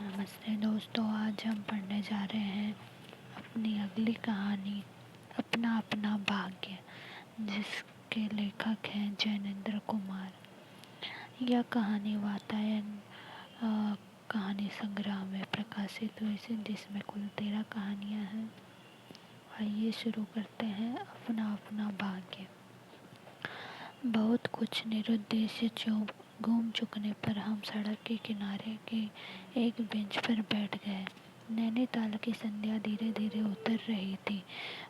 नमस्ते दोस्तों, आज हम पढ़ने जा रहे हैं अपनी अगली कहानी अपना अपना भाग्य, जिसके लेखक हैं जैनेंद्र कुमार। यह कहानी वातायन कहानी संग्रह में प्रकाशित हुई थी, जिसमें कुल 13 कहानियाँ हैं। आइए शुरू करते हैं अपना अपना भाग्य। बहुत कुछ निरुद्देश्य घूम चुकने पर हम सड़क के किनारे के एक बेंच पर बैठ गए। नैनीताल की संध्या धीरे धीरे उतर रही थी।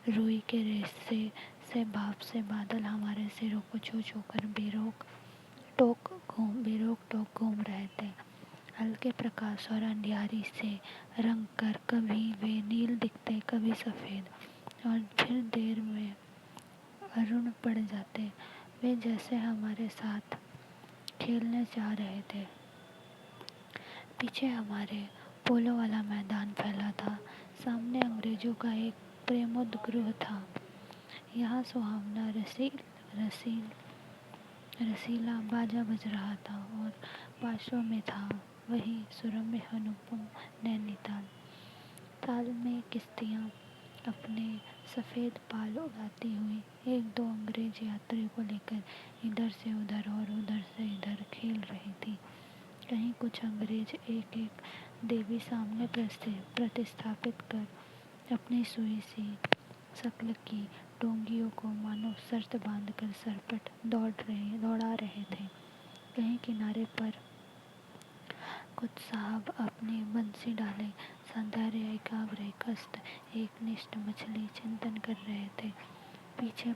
रुई के रेसे से भाप से बादल हमारे सिरों को छू छू कर बेरोक टोक घूम रहे थे। हल्के प्रकाश और अंधियारी से रंग कर कभी वे नील दिखते, कभी सफ़ेद, और फिर देर में अरुण पड़ जाते। वे जैसे हमारे साथ खेलने जा रहे थे। पीछे हमारे पोलो वाला मैदान फैला था। सामने अंग्रेजों का एक प्रेमोद्गृह था। यहाँ सुहावना रसीला बाजा बज रहा था और पार्श्व में था वही सुरम्य अनुपम नैनीताल। ताल में किश्तियाँ अपने सफ़ेद पाल उड़ाती हुई एक दो अंग्रेज यात्री को लेकर इधर से उधर और उधर से इधर खेल रही थी। कहीं कुछ अंग्रेज एक एक देवी सामने प्रतिस्थापित कर अपनी सुई सी शक्ल की टोंगियों को मानो शर्त बांधकर सरपट दौड़ा रहे थे। कहीं किनारे पर कुछ साहब अपनी बंसी डाले सौंदर्य एकाग्र कष्ट एकनिष्ठ मछली चिंतन कर रहे थे। पीछे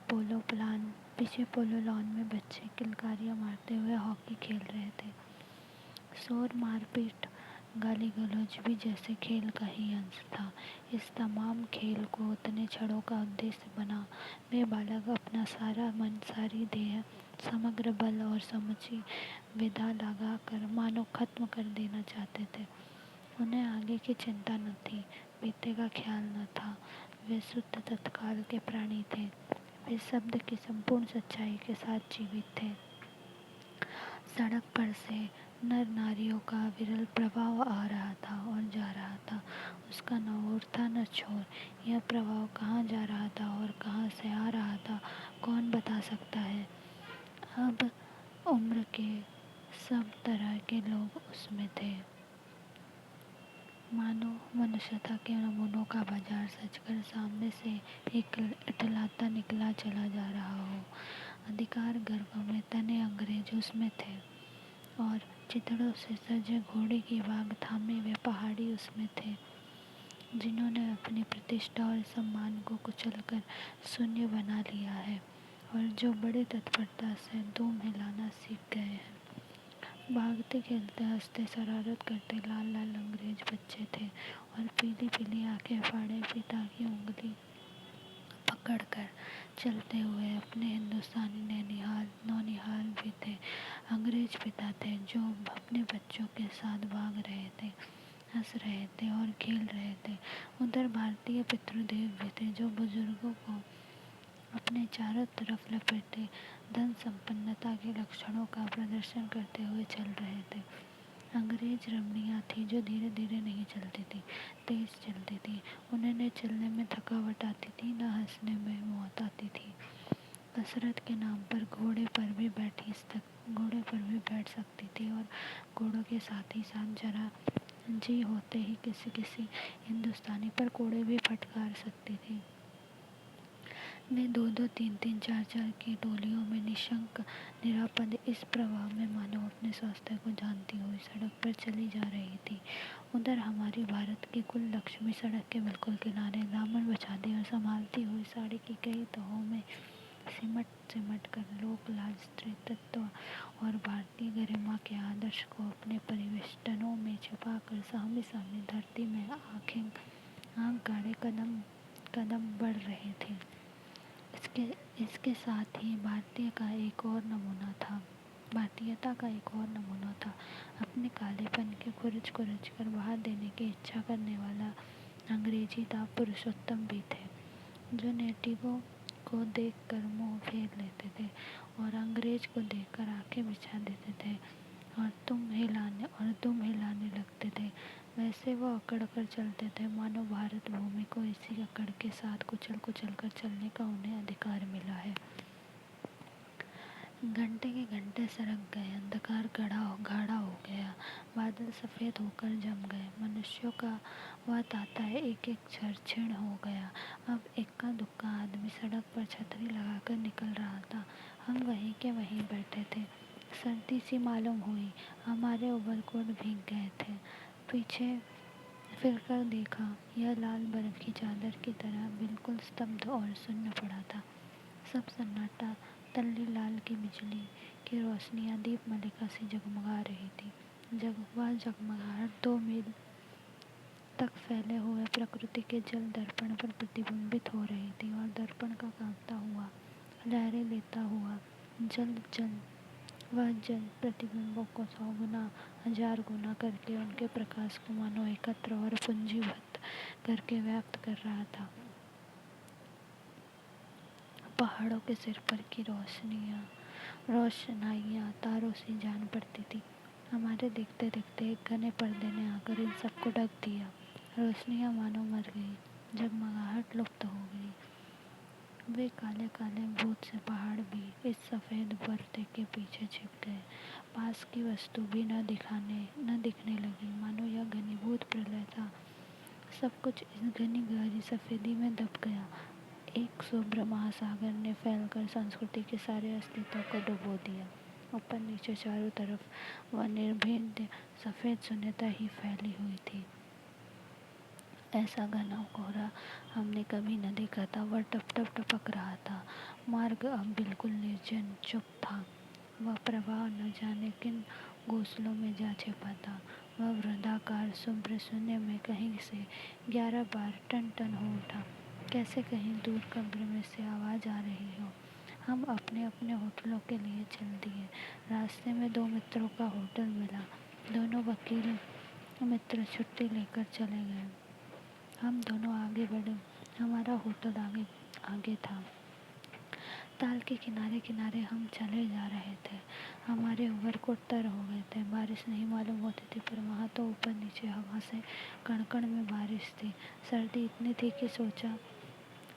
पोलो लॉन में बच्चे किलकारियाँ मारते हुए हॉकी खेल रहे थे। शोर, मारपीट, गाली गलौज भी जैसे खेल का ही अंश था। इस तमाम खेल को उतने क्षणों का उद्देश्य बना वे बालक अपना सारा मन, सारी देह, समग्र बल और समूची विधा लगा कर मानो खत्म कर देना चाहते थे। उन्हें आगे की चिंता न थी, बीते का ख्याल न था। वे शुद्ध तत्काल के प्राणी थे। वे शब्द की संपूर्ण सच्चाई के साथ जीवित थे। सड़क पर से नर नारियों का विरल प्रवाह आ रहा था और जा रहा था। उसका न ओर था न छोर। यह प्रवाह कहाँ जा रहा था और कहाँ से आ रहा था, कौन बता सकता है। अब उम्र के सब तरह के लोग उसमें थे। मानो मनुष्यता के नमूनों का बाजार सजकर सामने से एक इटलाता निकला चला जा रहा हो। अधिकार गर्व में तने अंग्रेज उसमें थे और चितड़ों से सजे घोड़े की वाग थामे वे पहाड़ी उसमें थे, जिन्होंने अपनी प्रतिष्ठा और सम्मान को कुचलकर शून्य बना लिया है और जो बड़ी तत्परता से धूम हिलाना सीख गए हैं। भागते खेलते हंसते शरारत करते लाल लाल अंग्रेज बच्चे थे और पीली पीली आंखें फाड़े पिता की उंगली पकड़कर चलते हुए अपने हिंदुस्तानी नौनिहाल भी थे। अंग्रेज पिता थे जो अपने बच्चों के साथ भाग रहे थे, हंस रहे थे और खेल रहे थे। उधर भारतीय पितृदेव भी थे जो बुजुर्गों को अपने चारों तरफ लपेटे धन संपन्नता के लक्षणों का प्रदर्शन करते हुए चल रहे थे। अंग्रेज रमणियाँ थी जो धीरे धीरे नहीं चलती थी, तेज चलती थी। उन्हें न चलने में थकावट आती थी, न हंसने में मौत आती थी। कसरत के नाम पर घोड़े पर भी बैठ सकती थी और घोड़ों के साथ ही साथ जरा जी होते ही किसी हिंदुस्तानी पर कोड़े भी फटकार सकती थी। वे दो दो तीन तीन चार चार की टोलियों में निशंक निरापद इस प्रवाह में मानो अपने स्वास्थ्य को जानती हुई सड़क पर चली जा रही थी। उधर हमारी भारत की कुल लक्ष्मी सड़क के बिल्कुल किनारे दामन बिछाती और संभालती हुई साड़ी की कई तहों में सिमट कर लोक लाज, स्त्रीत्व और भारतीय गरिमा के आदर्श को अपने परिवेष्टनों में छिपा कर सामने सामने धरती में आँख गाड़े कदम बढ़ रहे थे। इसके साथ ही भारतीयता का एक और नमूना था। अपने कालेपन के कुरच कर बाहर देने की इच्छा करने वाला अंग्रेजी था। पुरुषोत्तम भी थे जो नेटिवों को देखकर मुंह फेर लेते थे और अंग्रेज को देखकर आंखें बिछा देते थे और तुम हिलाने लगते थे। वह ऐसे वो अकड़ कर चलते थे मानो भारत भूमि को इसी अकड़ के साथ कुचल कुचल कर चलने का उन्हें अधिकार मिला है। घंटे के घंटे सरक गए, अंधकार गाढ़ा हो गया, बादल सफ़ेद होकर जम गए, मनुष्यों का वह तांता एक एक क्षण क्षीण हो गया। अब इक्का दुक्का आदमी सड़क पर छतरी लगाकर निकल रहा था। हम वहीं के वहीं बैठे थे। सर्दी सी मालूम हुई, हमारे ओवरकोट भीग गए थे। पीछे फिरकर देखा, यह लाल बर्फ की चादर की तरह बिल्कुल स्तब्ध और सुन्न पड़ा था। सब सन्नाटा, तल्ली लाल की बिजली की रोशनियां दीप मलिका सी जगमगा रही थी। वह जगमगाहट 2 मील तक फैले हुए प्रकृति के जल दर्पण पर प्रतिबिंबित हो रही थी और दर्पण का कांपता हुआ, लहरें लेता हुआ वह जल प्रतिबिंबों को 100 गुना 1000 गुना करके उनके प्रकाश को मानो एकत्र और पूंजीबद्ध करके व्याप्त कर रहा था। पहाड़ों के सिर पर की रोशनाइयाँ तारों सी जान पड़ती थी। हमारे देखते देखते एक घने पर्दे ने आकर इन सबको ढक दिया। रोशनियाँ मानो मर गई, जगमगाहट लुप्त हो गई। वे काले काले भूत से पहाड़ भी इस सफ़ेद पर्दे के पीछे छिप गए। पास की वस्तु भी न दिखने लगी, मानो यह घनीभूत प्रलय था। सब कुछ इस घनी गहरी सफ़ेदी में दब गया। एक शुभ्र महासागर ने फैलकर संस्कृति के सारे अस्तित्व को डुबो दिया। ऊपर नीचे चारों तरफ वह निर्भेद्य सफ़ेद शून्यता ही फैली हुई थी। ऐसा घना कोहरा हमने कभी न देखा था। वह टप टप टपक रहा था। मार्ग अब बिल्कुल निर्जन चुप था। वह प्रवाह न जाने किन घोंसलों में जा छिपा था। वह वृंदाकार शुभ्र शून्य में कहीं से 11 बार टन टन हो उठा, कैसे कहीं दूर कब्र में से आवाज़ आ रही हो। हम अपने अपने होटलों के लिए चल दिए। रास्ते में 2 मित्रों का होटल मिला। दोनों वकील मित्र छुट्टी लेकर चले गए। हम दोनों आगे बढ़े। हमारा होटल आगे था। ताल के किनारे किनारे हम चले जा रहे थे। हमारे ओवरकोट तर हो गए थे। बारिश नहीं मालूम होती थी, पर वहाँ तो ऊपर नीचे हवा से कण-कण में बारिश थी। सर्दी इतनी थी कि सोचा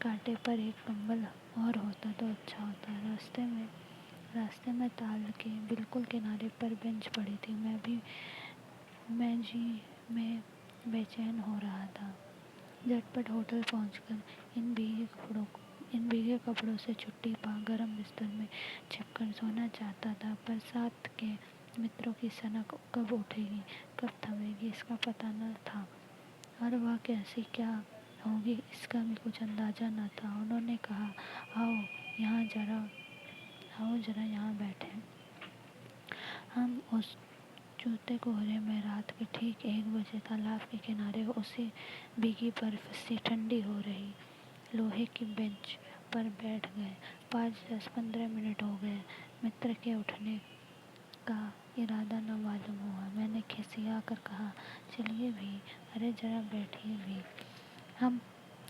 कांटे पर एक कंबल और होता तो अच्छा होता। रास्ते में ताल के बिल्कुल किनारे पर बेंच पड़ी थी। मैं बेचैन हो रहा था। झटपट होटल पहुंचकर इन भीगे कपड़ों से छुट्टी पा गरम बिस्तर में छिपकर सोना चाहता था, पर साथ के मित्रों की सनक कब उठेगी, कब थमेगी, इसका पता न था, और वह कैसी क्या होगी इसका भी कुछ अंदाजा न था। उन्होंने कहा, आओ जरा यहाँ बैठें। हम उस चूते कोहरे में रात के ठीक 1 बजे तालाब के किनारे उसी भीगी बर्फ सी ठंडी हो रही लोहे की बेंच पर बैठ गए। 5, 10, 15 मिनट हो गए। मित्र के उठने का इरादा न मालूम हुआ। मैंने खिसिया कर कहा, चलिए भी, अरे जरा बैठिए भी। हम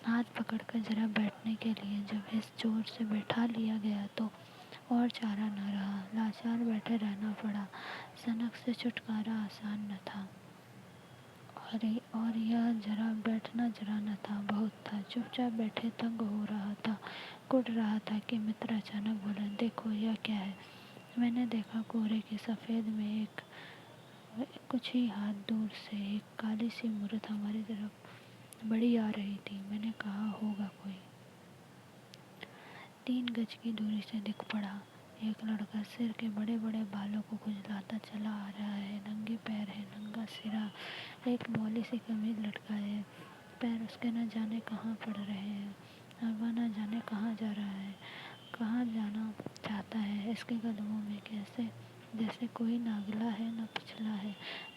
हाथ पकड़कर जरा बैठने के लिए जब इस जोर से बैठा लिया गया तो और चारा न रहा। लाचार बैठे रहना पड़ा। सनक से छुटकारा आसान न था, और यह जरा बैठना जरा न था, बहुत था। चुपचाप बैठे तंग हो रहा था, कुढ़ रहा था कि मित्र अचानक बोले, देखो यह क्या है। मैंने देखा, कोहरे की सफ़ेद में कुछ ही हाथ दूर से एक काली सी मूर्त हमारी तरफ बड़ी आ रही थी। मैंने कहा, होगा कोई। 3 गज की दूरी से दिख पड़ा। एक लड़का सिर के बड़े बड़े बालों को खुजलाता चला आ रहा है। नंगे पैर है, नंगा सिरा, एक मौली सी कमीज लटका है। पैर उसके न जाने कहाँ पड़ रहे हैं, और वह न जाने कहाँ जा रहा है, कहाँ जाना चाहता है। इसके कदमों में जैसे कोई न अगला है न पिछला है,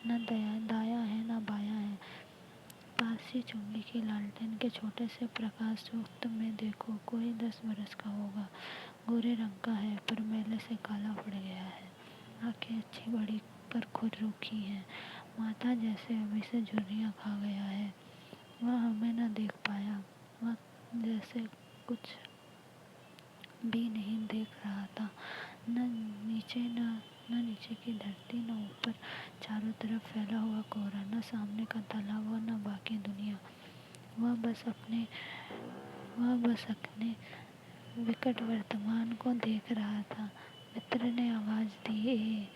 न दायां है न बायां है। पास ही चुंगी की लालटेन के छोटे से प्रकाश युक्त में देखो, कोई 10 बरस का होगा। गोरे रंग का है, पर मैले से काला पड़ गया है। आंखें अच्छी बड़ी पर खुद रूखी हैं। माथा जैसे अभी से झुर्रियाँ खा गया है। वह हमें न देख पाया। वह जैसे कुछ भी नहीं देख रहा था, न नीचे न न नीचे की धरती, न ऊपर चारों तरफ फैला हुआ कोहरा, न सामने का तालाब और न बाकी दुनिया। वह बस अपने विकट वर्तमान को देख रहा था। मित्र ने आवाज दी, ए।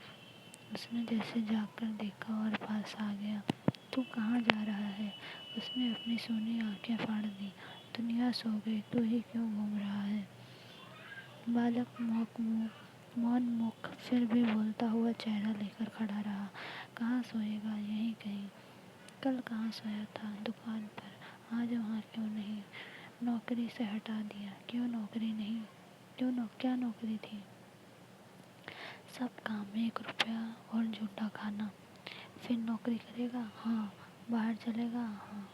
उसने जैसे जागकर देखा और पास आ गया। तू कहाँ जा रहा है? उसने अपनी सूनी आंखें फाड़ दी। दुनिया सो गई, तू ही क्यों घूम रहा है? बालक मौन मुख फिर भी बोलता हुआ चेहरा लेकर खड़ा रहा। कहाँ सोएगा? यहीं कहीं। कल कहाँ सोया था? दुकान पर। आज वहाँ क्यों नहीं? नौकरी से हटा दिया। क्यों नौकरी नहीं? क्या नौकरी थी? सब काम, 1 रुपया और झूठा खाना। फिर नौकरी करेगा? हाँ। बाहर चलेगा? हाँ।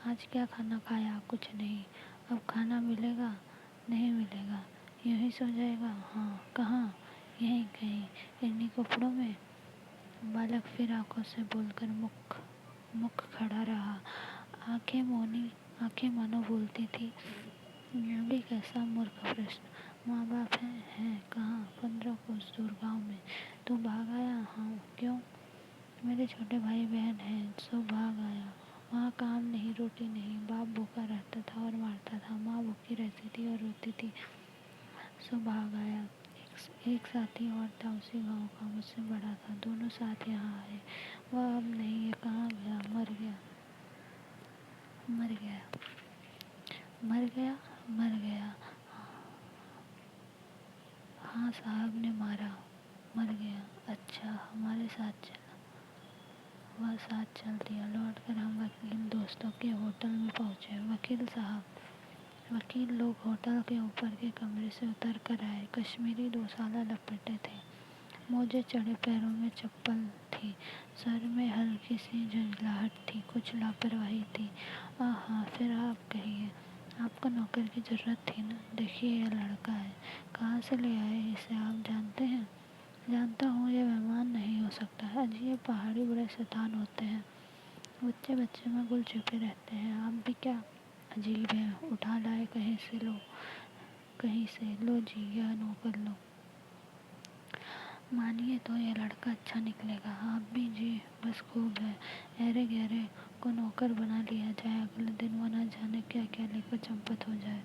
आज क्या खाना खाया? कुछ नहीं। अब खाना मिलेगा? नहीं मिलेगा। यूं ही सो जाएगा? हाँ। कहाँ? यहीं कहीं, इन्हीं कपड़ों में। बालक फिर आंखों से बोलकर मुख खड़ा रहा। आंखें मानो बोलती थी, यह भी कैसा मूर्ख प्रश्न। माँ बाप हैं? कहाँ? 15 कोस दूर गाँव में। तू भाग आया? हाँ। क्यों? मेरे छोटे भाई बहन हैं, सो भाग आया। वहाँ काम नहीं, रोटी नहीं, बाप भूखा रहता था और मारता था, माँ भूखी रहती थी और रोती थी, सो भाग आया। एक साथी और था उसी गांव का, मुझसे बड़ा था। दोनों साथ यहाँ आए। वह अब नहीं है। कहाँ गया? मर गया। मर गया। मर गया। मर गया। हाँ, साहब ने मारा। मर गया। अच्छा, हमारे साथ चला? वह साथ चल दिया। लौटकर हम वकील दोस्तों के होटल में पहुँचे। वकील लोग होटल के ऊपर के कमरे से उतर कर आए। कश्मीरी 2 साला लपेटे थे, मोजे चढ़े, पैरों में चप्पल थी, सर में हल्की सी झुंझलाहट थी, कुछ लापरवाही थी। हाँ, फिर आप कहिए, आपको नौकर की ज़रूरत थी ना? देखिए, यह लड़का है। कहाँ से ले आए इसे? आप जानते हैं? जानता हूँ, ये मेहमान नहीं हो सकता है। अजीब, पहाड़ी बड़े शैतान होते हैं। बच्चे बच्चे में गुल छुपे रहते हैं। आप भी क्या अजीब हैं? उठा लाए कहीं से। लो जी, यह नौकर लो। मानिए तो ये लड़का अच्छा निकलेगा। आप भी जी, बस खूब है। अरे गहरे को नौकर बना लिया जाए, अगले दिन वो न जाने क्या क्या लेकर चंपत हो जाए।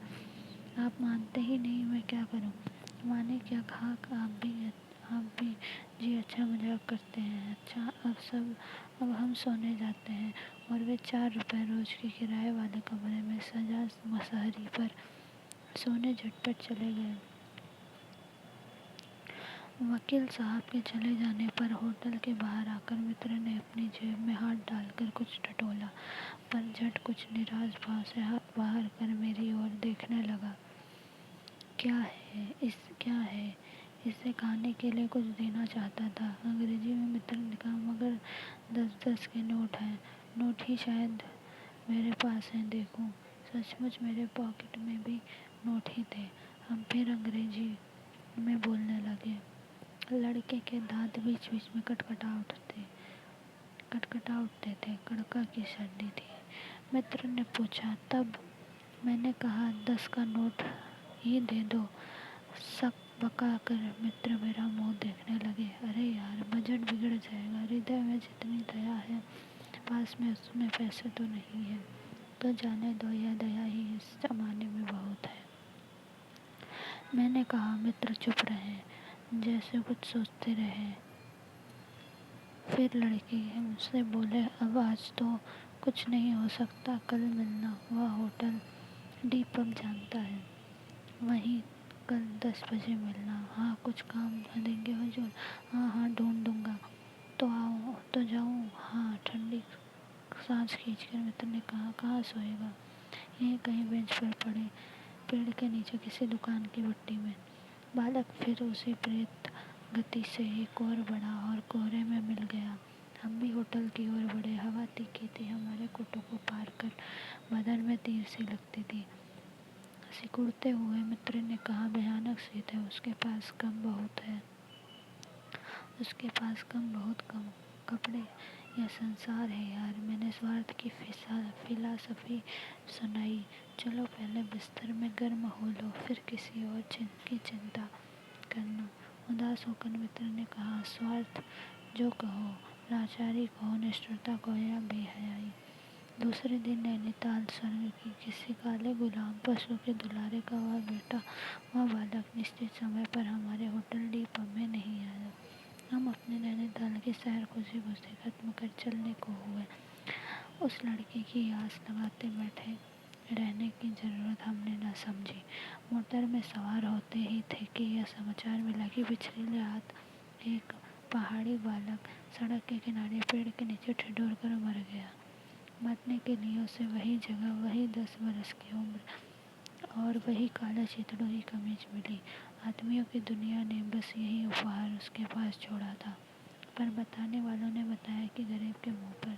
आप मानते ही नहीं, मैं क्या करूं? माने क्या खाक? आप भी जी, अच्छा मजाक करते हैं। अच्छा, अब हम सोने जाते हैं। और वे 4 रुपए रोज के किराए वाले कमरे में सजा मसहरी पर सोने झटपट चले गए। वकील साहब के चले जाने पर होटल के बाहर आकर मित्र ने अपनी जेब में हाथ डालकर कुछ टटोला, पर झट कुछ निराश भाव से हाथ बाहर कर मेरी ओर देखने लगा। क्या है? इसे खाने के लिए कुछ देना चाहता था। अंग्रेजी में मित्र ने कहा, मगर 10-10 के नोट हैं। नोट ही शायद मेरे पास हैं, देखूं। सचमुच मेरे पॉकेट में भी नोट ही थे। हम फिर अंग्रेजी में बोलने लगे। लड़के के दांत बीच बीच में कटकटा उठते थे। कड़का की सर्दी थी। मित्र ने पूछा, तब? मैंने कहा, 10 का नोट ही दे दो। शक बका कर मित्र मेरा मुंह देखने लगे। अरे यार, बजट बिगड़ जाएगा। हृदय में जितनी दया है, पास में उसमें पैसे तो नहीं है। तो जाने दो, यह दया ही इस जमाने में बहुत है। मैंने कहा। मित्र चुप रहे, जैसे कुछ सोचते रहे। फिर लड़के मुझसे बोले, अब आज तो कुछ नहीं हो सकता, कल मिलना। वह होटल दीपक जानता है, वहीं कल 10 बजे मिलना। हाँ, कुछ काम देंगे हुजूर? हाँ, ढूंढ दूंगा। तो आओ, तो जाऊँ? हाँ। ठंडी सांस खींचकर मित्र ने कहा, कहाँ सोएगा? यहीं कहीं बेंच पर पड़े पेड़ के नीचे किसी दुकान की भट्टी में। बालक फिर उसी प्रेत गति से एक और बढ़ा और कोहरे में मिल गया। हम भी होटल की ओर बढ़े। हवा तीखी थी, हमारे कोटों को पार कर बदन में तीर सी लगती थी। सिकुड़ते हुए मित्र ने कहा, भयानक शीत है, उसके पास कम, बहुत कम कपड़े। यह संसार है यार। मैंने स्वार्थ की फिलासफी सुनाई। चलो पहले बिस्तर में गर्म हो लो, फिर किसी और की चिंता करना। उदास होकर मित्र ने कहा, स्वार्थ जो कहो, लाचारी कहो, निष्ठुरता कहो या बेहयाई। दूसरे दिन नैनीताल स्वर्ग की किसी काले गुलाम पशु के दुलारे का वह बेटा, वह बालक निश्चित समय पर हमारे होटल डी पब में नहीं आया। हम अपने नैनीताल की सैर खुशी खुशी खत्म कर चलने को हुए। उस लड़के की आस लगाते बैठे रहने की जरूरत हमने न समझी। मोटर में सवार होते ही थे कि यह समाचार मिला कि पिछली रात एक पहाड़ी बालक सड़क के किनारे पेड़ के नीचे ठिठुर कर मर गया। मरने के लिए उसे वही जगह, वही 10 बरस की उम्र और वही काला चितड़ों की कमीज मिली। आदमियों की दुनिया ने बस यही उपहार उसके पास छोड़ा था। पर बताने वालों ने बताया कि गरीब के मुंह पर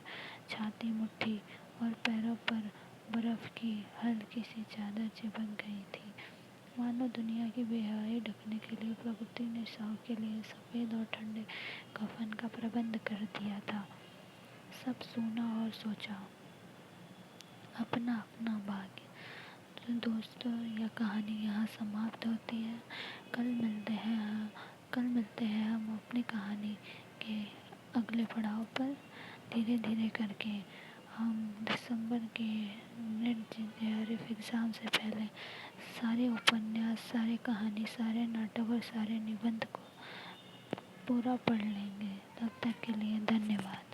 छाती, मुट्ठी और पैरों पर बर्फ की हल्की सी चादर चिपक गई थी। मानो दुनिया की बेहयाई ढकने के लिए प्रकृति ने शव के लिए सफ़ेद और ठंडे कफन का प्रबंध कर दिया था। सब सुना और सोचा, अपना अपना भाग्य। तो दोस्तों, यह कहानी यहाँ समाप्त होती है। कल मिलते हैं हम अपनी कहानी के अगले पड़ाव पर। धीरे धीरे करके हम दिसंबर के नेट जेआरएफ एग्ज़ाम से पहले सारे उपन्यास, सारे कहानी, सारे नाटक और सारे निबंध को पूरा पढ़ लेंगे। तब तक के लिए धन्यवाद।